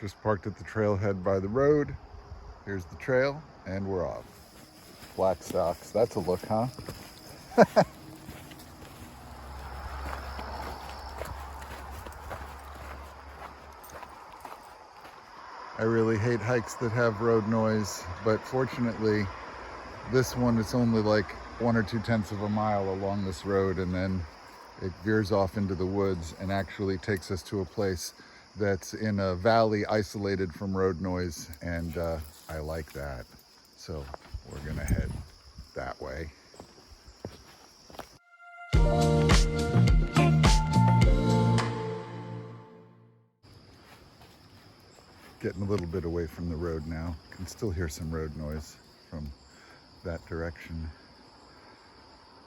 Just parked at the trailhead by the road. Here's the trail, and we're off. Black socks, that's a look, huh? I really hate hikes that have road noise, but fortunately, this one, it's only like 1 or 2/10 of a mile along this road, and then it veers off into the woods and actually takes us to a place that's in a valley isolated from road noise, and I like that. So we're gonna head that way. Getting a little bit away from the road now. Can still hear some road noise from that direction,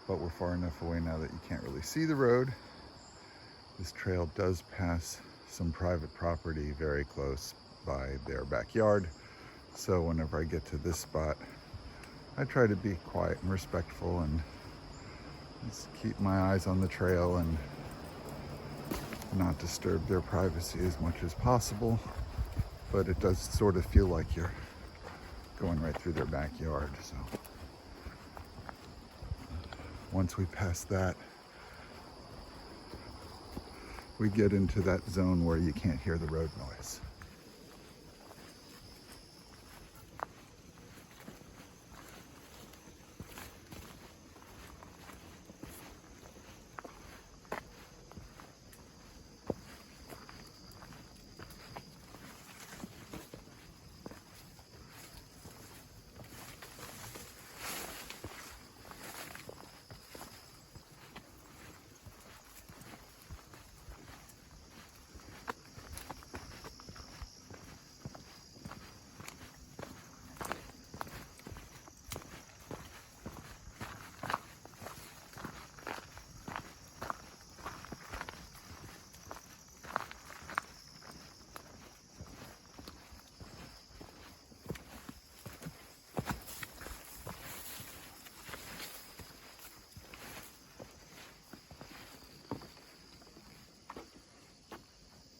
but we're far enough away now that you can't really see the road. This trail does pass some private property very close by their backyard, so whenever I get to this spot, I try to be quiet and respectful and just keep my eyes on the trail and not disturb their privacy as much as possible. But it does sort of feel like you're going right through their backyard. So once we pass that, we get into that zone where you can't hear the road noise.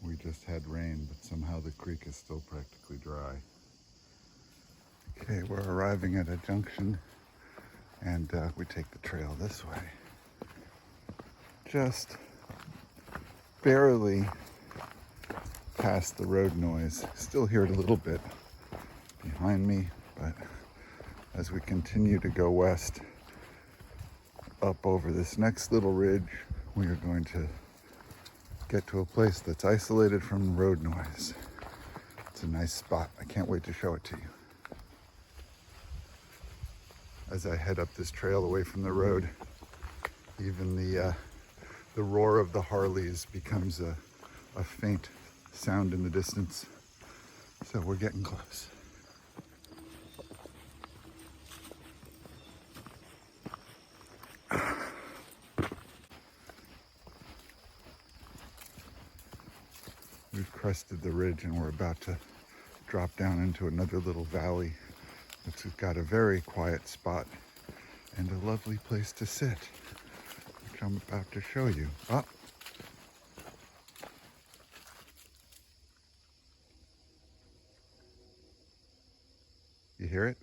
We just had rain, but somehow the creek is still practically dry. Okay, we're arriving at a junction, and we take the trail this way. Just barely past the road noise. Still hear it a little bit behind me, but as we continue to go west up over this next little ridge, we are going to get to a place that's isolated from road noise. It's a nice spot. I can't wait to show it to you. As I head up this trail away from the road, even the roar of the Harleys becomes a faint sound in the distance. So we're getting close. We've crested the ridge and we're about to drop down into another little valley, which has got a very quiet spot and a lovely place to sit, which I'm about to show you. Oh. You hear it?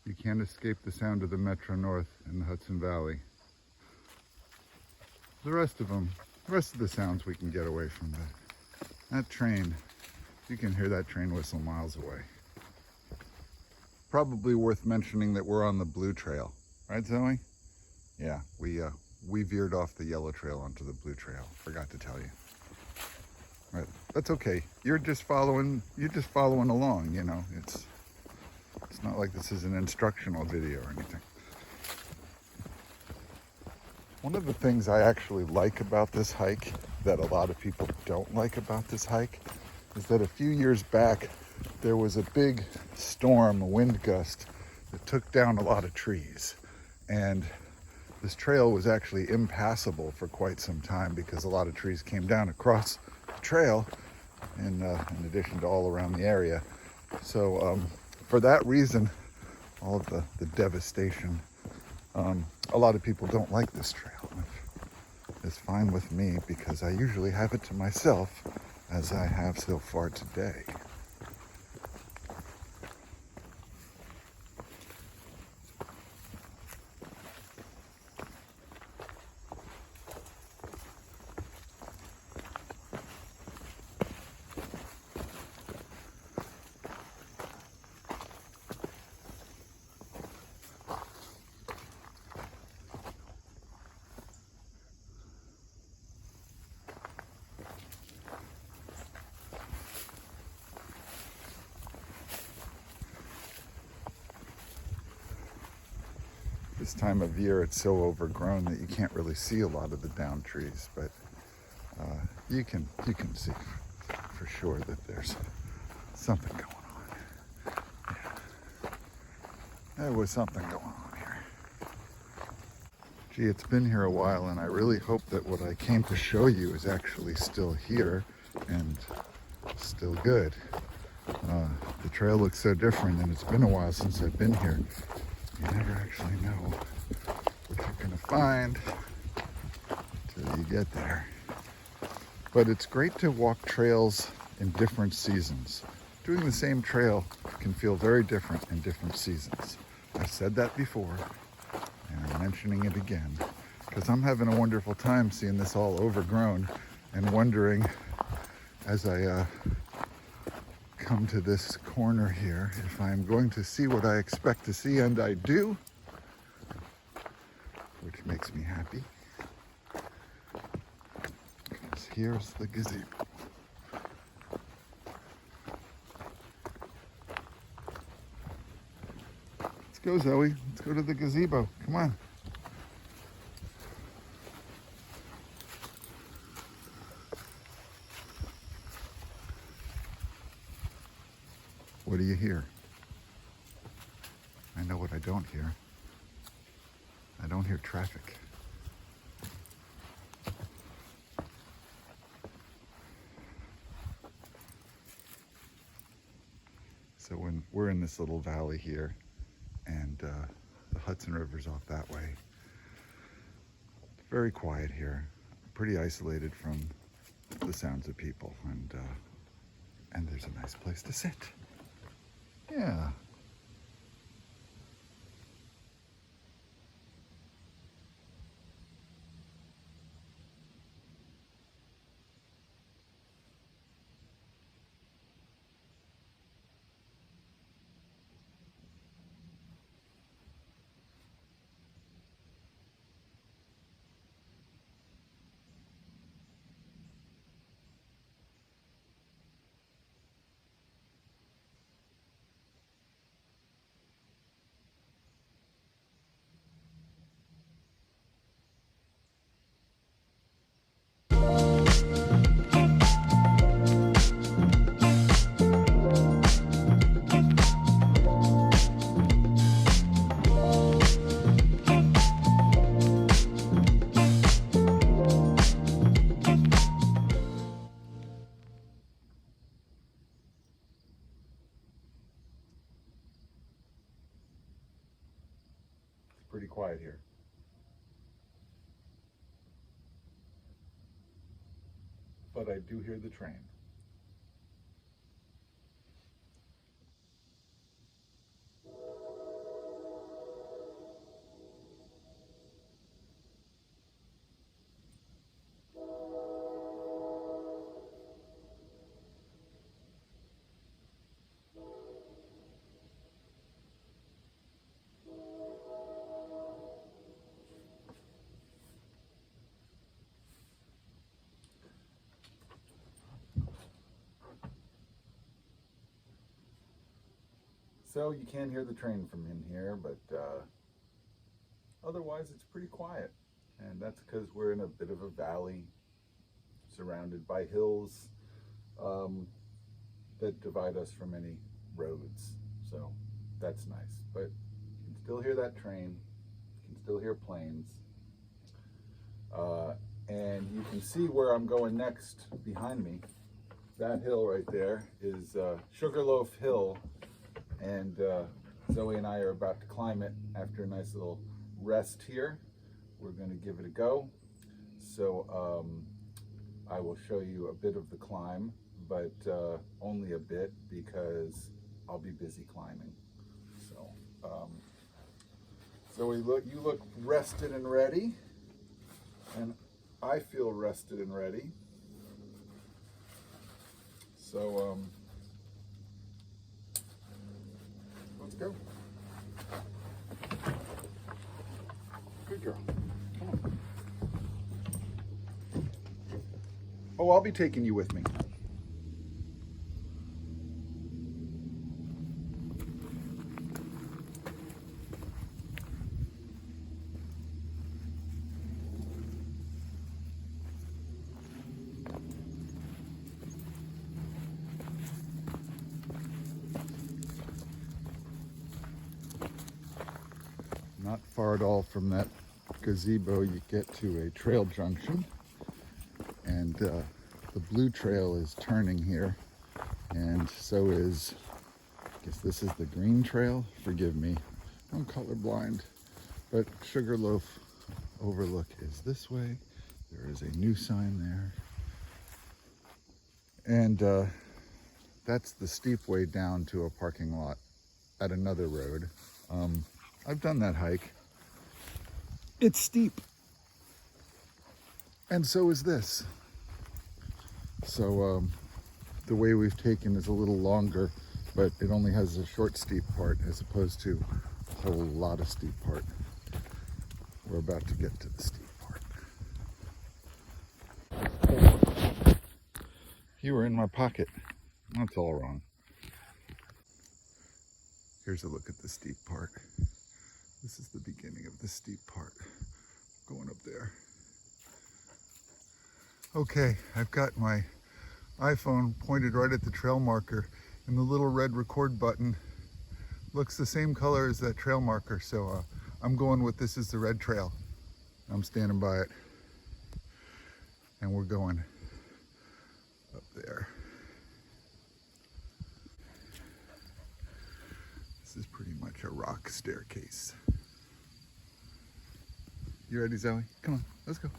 You can't escape the sound of the Metro North in the Hudson Valley. The rest of the sounds we can get away from, but that train, you can hear that train whistle miles away. Probably worth mentioning that we're on the blue trail, right, Zoe? Yeah, we veered off the yellow trail onto the blue trail. Forgot to tell you. Right, that's okay. You're just following along, you know. It's not like this is an instructional video or anything. One of the things I actually like about this hike that a lot of people don't like about this hike is that a few years back there was a big storm, a wind gust that took down a lot of trees, and this trail was actually impassable for quite some time because a lot of trees came down across the trail in addition to all around the area. So for that reason, all of the devastation. A lot of people don't like this trail. It's fine with me because I usually have it to myself, as I have so far today. This time of year, it's so overgrown that you can't really see a lot of the down trees, but you can see for sure that there's something going on. Yeah. There was something going on here. Gee, it's been here a while, and I really hope that what I came to show you is actually still here and still good. The trail looks so different, and it's been a while since I've been here. You never actually know what you're going to find until you get there. But it's great to walk trails in different seasons. Doing the same trail can feel very different in different seasons. I've said that before, and I'm mentioning it again, because I'm having a wonderful time seeing this all overgrown and wondering, as I come to this corner here, if I'm going to see what I expect to see, and I do, which makes me happy, because here's the gazebo. Let's go, Zoe. Let's go to the gazebo. Come on. What do you hear? I know what I don't hear. I don't hear traffic. So when we're in this little valley here, and the Hudson River's off that way, it's very quiet here, pretty isolated from the sounds of people, and there's a nice place to sit. Yeah. Pretty quiet here. But I do hear the train. So you can't hear the train from in here, but otherwise it's pretty quiet. And that's because we're in a bit of a valley surrounded by hills that divide us from any roads. So that's nice. But you can still hear that train, you can still hear planes. And you can see where I'm going next behind me. That hill right there is Sugarloaf Hill. And Zoe and I are about to climb it after a nice little rest here. We're going to give it a go. So I will show you a bit of the climb, but only a bit because I'll be busy climbing. So Zoe, you look rested and ready, and I feel rested and ready. So let's go. Good girl. Come on. Oh, I'll be taking you with me. Not far at all from that gazebo, you get to a trail junction, and the blue trail is turning here, and so is, I guess this is the green trail. Forgive me, I'm colorblind, but Sugarloaf Overlook is this way. There is a new sign there, and that's the steep way down to a parking lot at another road. I've done that hike. It's steep. And so is this. So the way we've taken is a little longer, but it only has a short steep part as opposed to a whole lot of steep part. We're about to get to the steep part. You were in my pocket. That's all wrong. Here's a look at the steep part. This is the beginning of the steep part. Going up there. Okay, I've got my iPhone pointed right at the trail marker, and the little red record button looks the same color as that trail marker, so I'm going with this is the red trail. I'm standing by it, and we're going up there. This is pretty much a rock staircase. You ready, Zoe? Come on, let's go.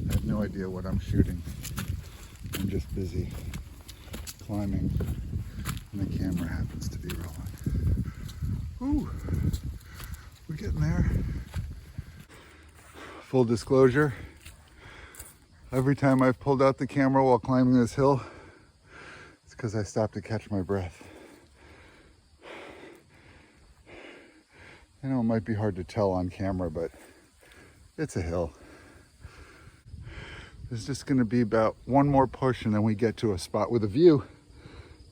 I have no idea what I'm shooting. I'm just busy climbing, and the camera happens to be rolling. Ooh. We're getting there. Full disclosure, every time I've pulled out the camera while climbing this hill, it's because I stopped to catch my breath. I know it might be hard to tell on camera, but it's a hill. There's just going to be about one more push, and then we get to a spot with a view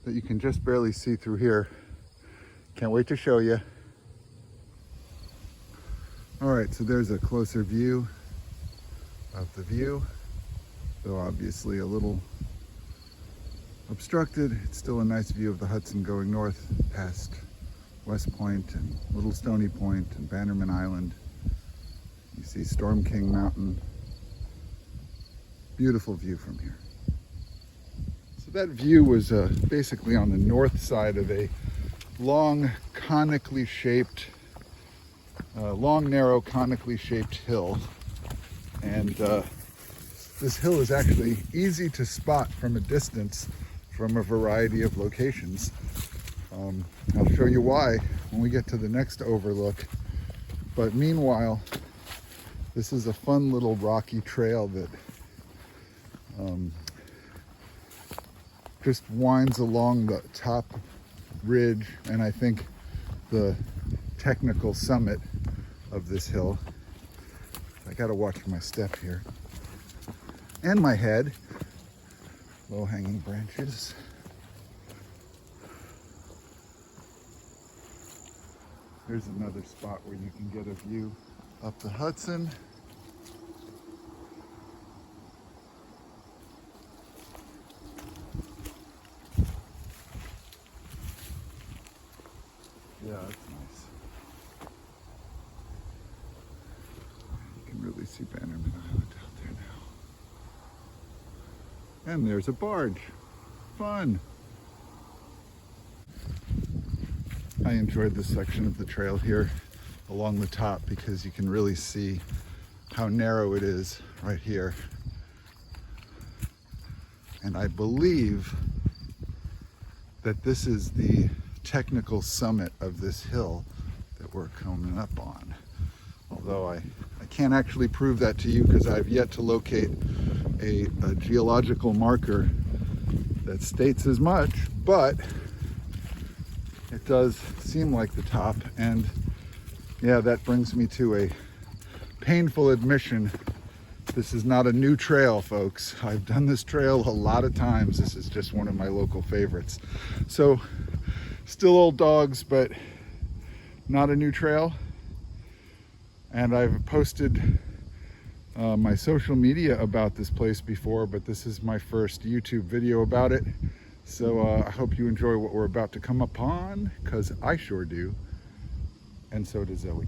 that you can just barely see through here. Can't wait to show you. All right, so there's a closer view of the view, though obviously a little obstructed. It's still a nice view of the Hudson going north past West Point and Little Stony Point and Bannerman Island. You see Storm King Mountain. Beautiful view from here. So that view was basically on the north side of a long, narrow, conically shaped hill. And this hill is actually easy to spot from a distance from a variety of locations. I'll show you why when we get to the next overlook. But meanwhile, this is a fun little rocky trail that just winds along the top ridge, and I think the technical summit of this hill. I gotta watch my step here. And my head. Low-hanging branches. Here's another spot where you can get a view up the Hudson. And there's a barge. Fun. I enjoyed this section of the trail here along the top because you can really see how narrow it is right here. And I believe that this is the technical summit of this hill that we're coming up on. Although I can't actually prove that to you because I've yet to locate a geological marker that states as much, but it does seem like the top. And yeah, that brings me to a painful admission. This is not a new trail, folks. I've done this trail a lot of times. This is just one of my local favorites. So still old dogs, but not a new trail. And I've posted my social media about this place before, but this is my first YouTube video about it. So I hope you enjoy what we're about to come upon, because I sure do. And so does Zoe.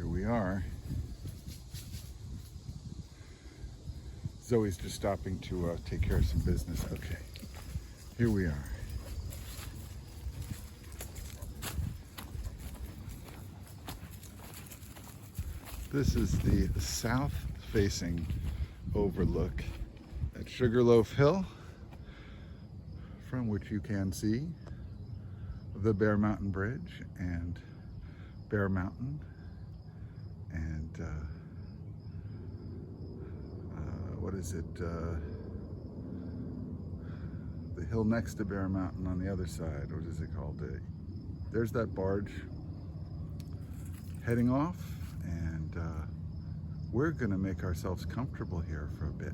We are. Zoe's just stopping to take care of some business. Okay, here we are. This is the south-facing overlook at Sugarloaf Hill, from which you can see the Bear Mountain Bridge and Bear Mountain. And what is it? The hill next to Bear Mountain on the other side. What is it called? There's that barge heading off, and we're gonna make ourselves comfortable here for a bit.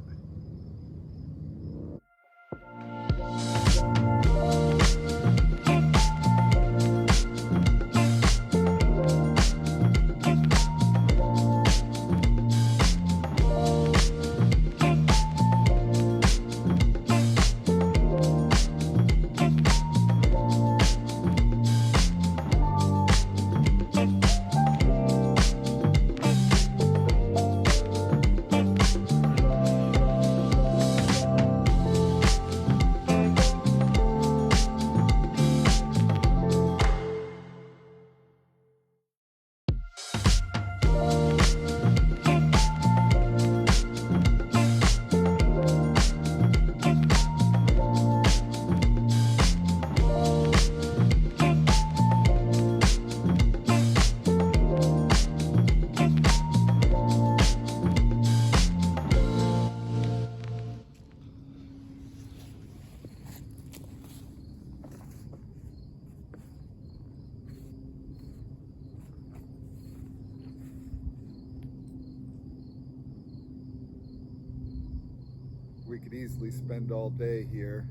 We could easily spend all day here,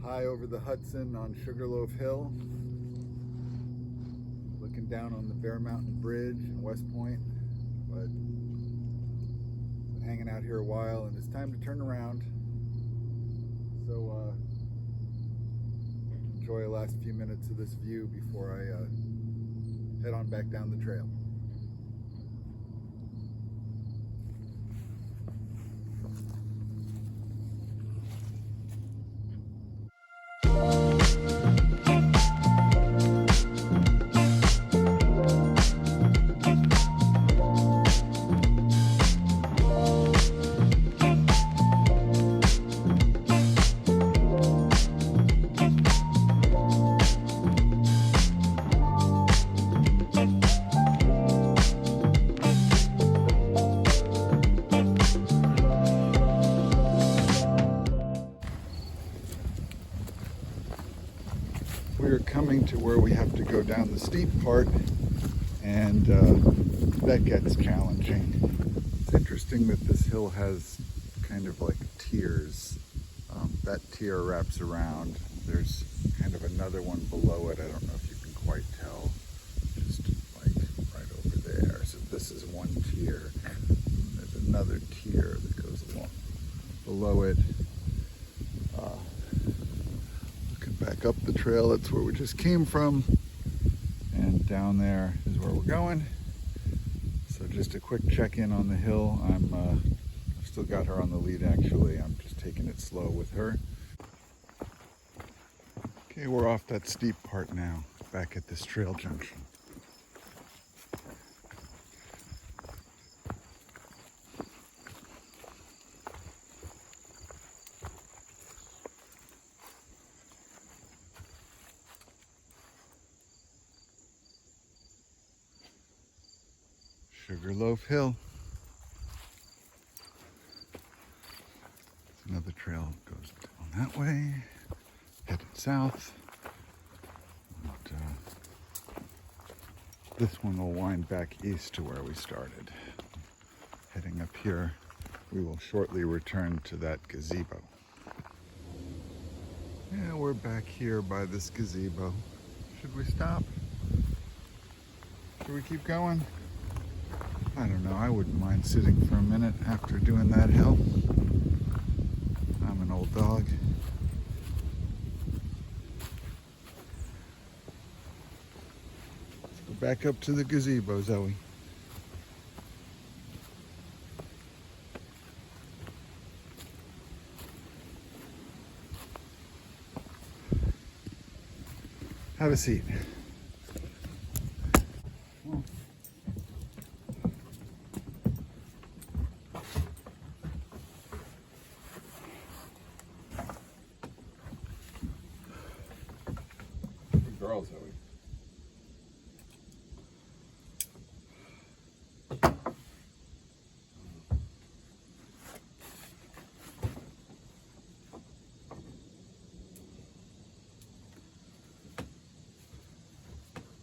high over the Hudson on Sugarloaf Hill, looking down on the Bear Mountain Bridge in West Point, but been hanging out here a while and it's time to turn around. So enjoy the last few minutes of this view before I head on back down the trail. We're coming to where we have to go down the steep part, and that gets challenging. It's interesting that this hill has kind of like tiers that tier wraps around. There's kind of another one below it. I don't know if you can quite tell. Just like right over there. So this is one tier. And there's another tier that goes along below it. Looking back up the trail, that's where we just came from. And down there is where we're going. So just a quick check-in on the hill. I've still got her on the lead actually. I'm just taking it slow with her. Okay, we're off that steep part now, back at this trail junction. Sugarloaf Hill. Another trail goes down that way, headed south. And, this one will wind back east to where we started. Heading up here, we will shortly return to that gazebo. Yeah, we're back here by this gazebo. Should we stop? Should we keep going? I don't know, I wouldn't mind sitting for a minute after doing that hill. I'm an old dog. Let's go back up to the gazebo, Zoe. Have a seat. Girl, Zoe.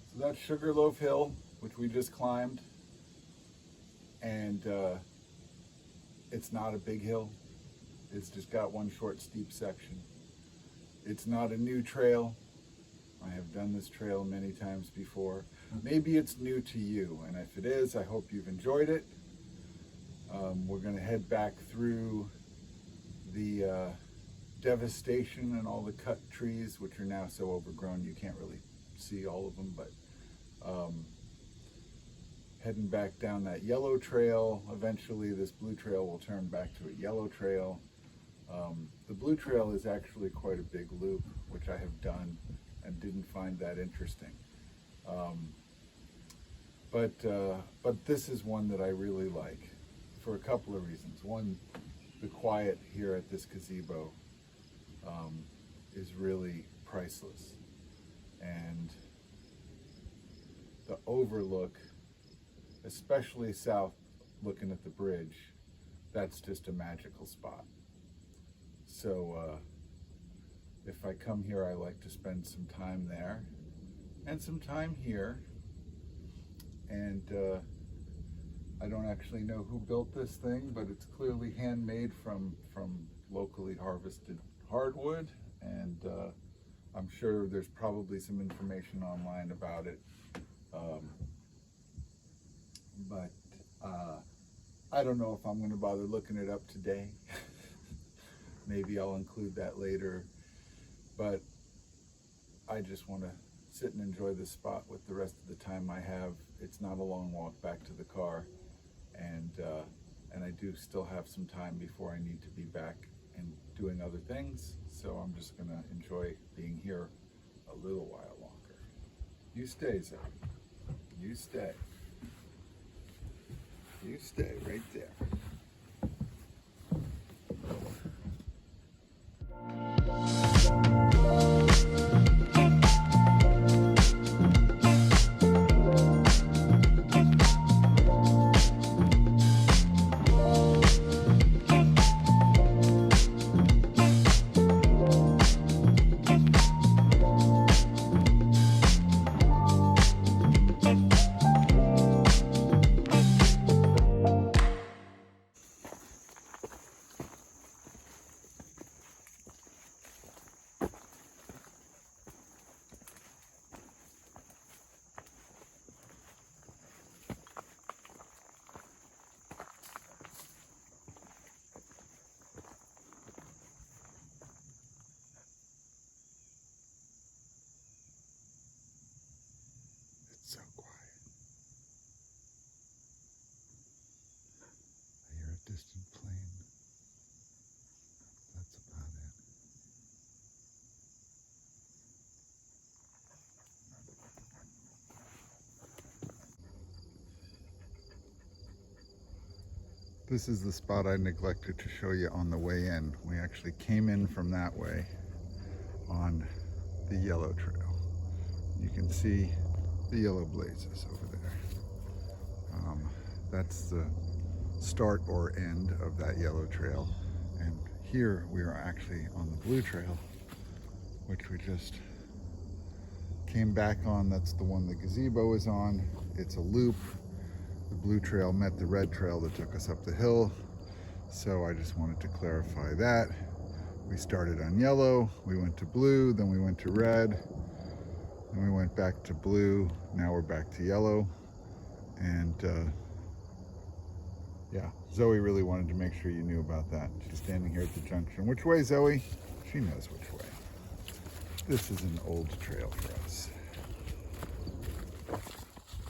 So that's Sugarloaf Hill, which we just climbed, and it's not a big hill. It's just got one short steep section. It's not a new trail. I have done this trail many times before. Maybe it's new to you, and if it is, I hope you've enjoyed it. We're going to head back through the devastation and all the cut trees, which are now so overgrown you can't really see all of them, but heading back down that yellow trail. Eventually this blue trail will turn back to a yellow trail. The blue trail is actually quite a big loop, which I have done and didn't find that interesting. But this is one that I really like for a couple of reasons. One, the quiet here at this gazebo is really priceless. And the overlook, especially south looking at the bridge, that's just a magical spot. So if I come here, I like to spend some time there and some time here. And I don't actually know who built this thing, but it's clearly handmade from locally harvested hardwood. And I'm sure there's probably some information online about it. But I don't know if I'm going to bother looking it up today. Maybe I'll include that later. But I just want to sit and enjoy this spot with the rest of the time I have. It's not a long walk back to the car, and I do still have some time before I need to be back and doing other things. So I'm just going to enjoy being here a little while longer. You stay, Zoe. You stay. You stay right there. This is the spot I neglected to show you on the way in. We actually came in from that way on the yellow trail. You can see the yellow blazes over there. That's the start or end of that yellow trail. And here we are actually on the blue trail, which we just came back on. That's the one the gazebo is on. It's a loop. The blue trail met the red trail that took us up the hill. So I just wanted to clarify that. We started on yellow, we went to blue, then we went to red, then we went back to blue, now we're back to yellow. And yeah, Zoe really wanted to make sure you knew about that. She's standing here at the junction. Which way, Zoe? She knows which way. This is an old trail for us.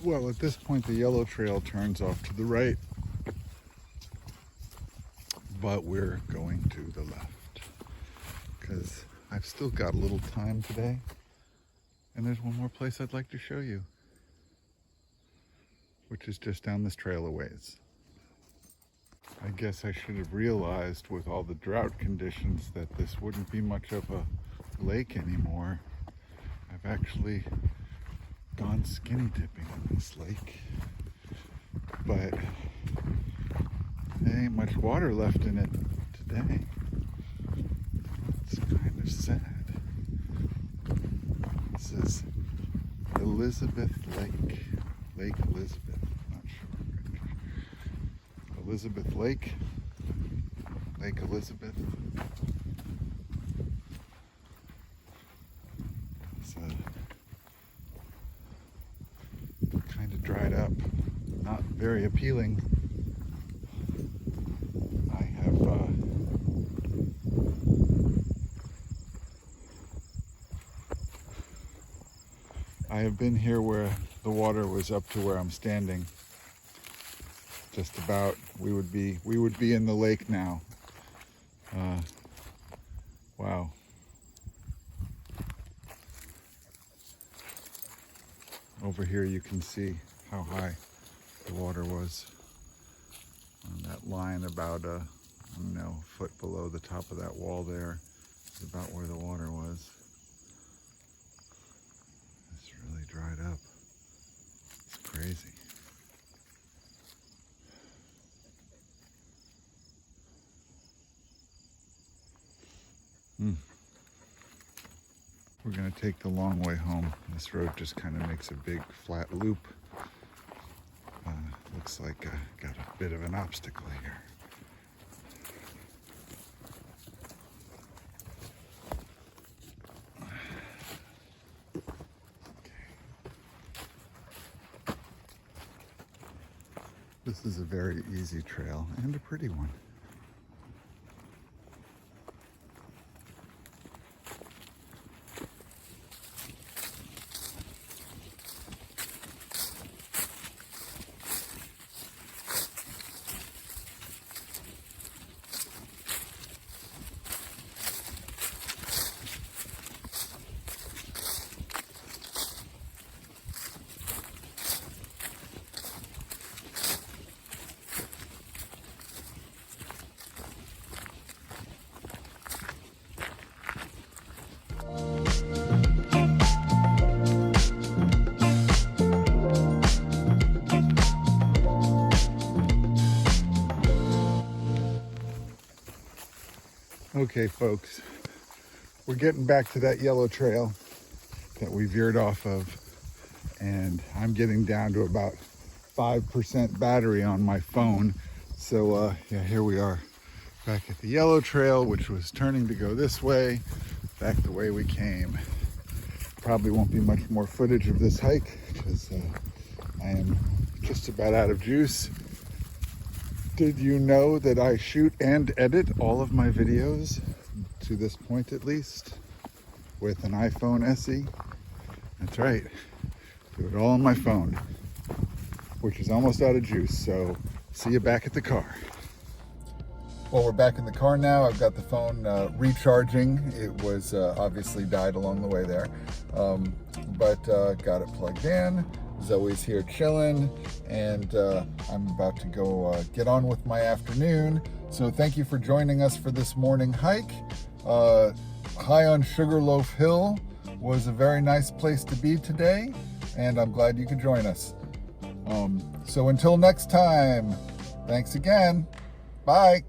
Well, at this point, the yellow trail turns off to the right, but we're going to the left because I've still got a little time today, and there's one more place I'd like to show you, which is just down this trail a ways. I guess I should have realized with all the drought conditions that this wouldn't be much of a lake anymore. I've actually gone skinny dipping in this lake, but there ain't much water left in it today. It's kind of sad. This is Elizabeth Lake. Lake Elizabeth, not sure. Elizabeth Lake. Lake Elizabeth. It's kind of dried up, not very appealing. I have been here where the water was up to where I'm standing. Just about. We would be in the lake now. Wow. Over here you can see how high the water was. On that line about a foot below the top of that wall there is about where the water was. It's really dried up. It's crazy. We're going to take the long way home. This road just kind of makes a big flat loop. Looks like I got a bit of an obstacle here. This is a very easy trail and a pretty one. Okay, folks, we're getting back to that yellow trail that we veered off of, and I'm getting down to about 5% battery on my phone. So yeah, here we are back at the yellow trail, which was turning to go this way, back the way we came. Probably won't be much more footage of this hike because I am just about out of juice. Did you know that I shoot and edit all of my videos, to this point at least, with an iPhone SE? That's right, do it all on my phone, which is almost out of juice, so see you back at the car. Well, we're back in the car now. I've got the phone recharging. It was obviously died along the way there, but got it plugged in. Zoe's here chilling, and I'm about to go get on with my afternoon. So thank you for joining us for this morning hike. High on Sugarloaf Hill was a very nice place to be today, and I'm glad you could join us. So until next time, thanks again. Bye.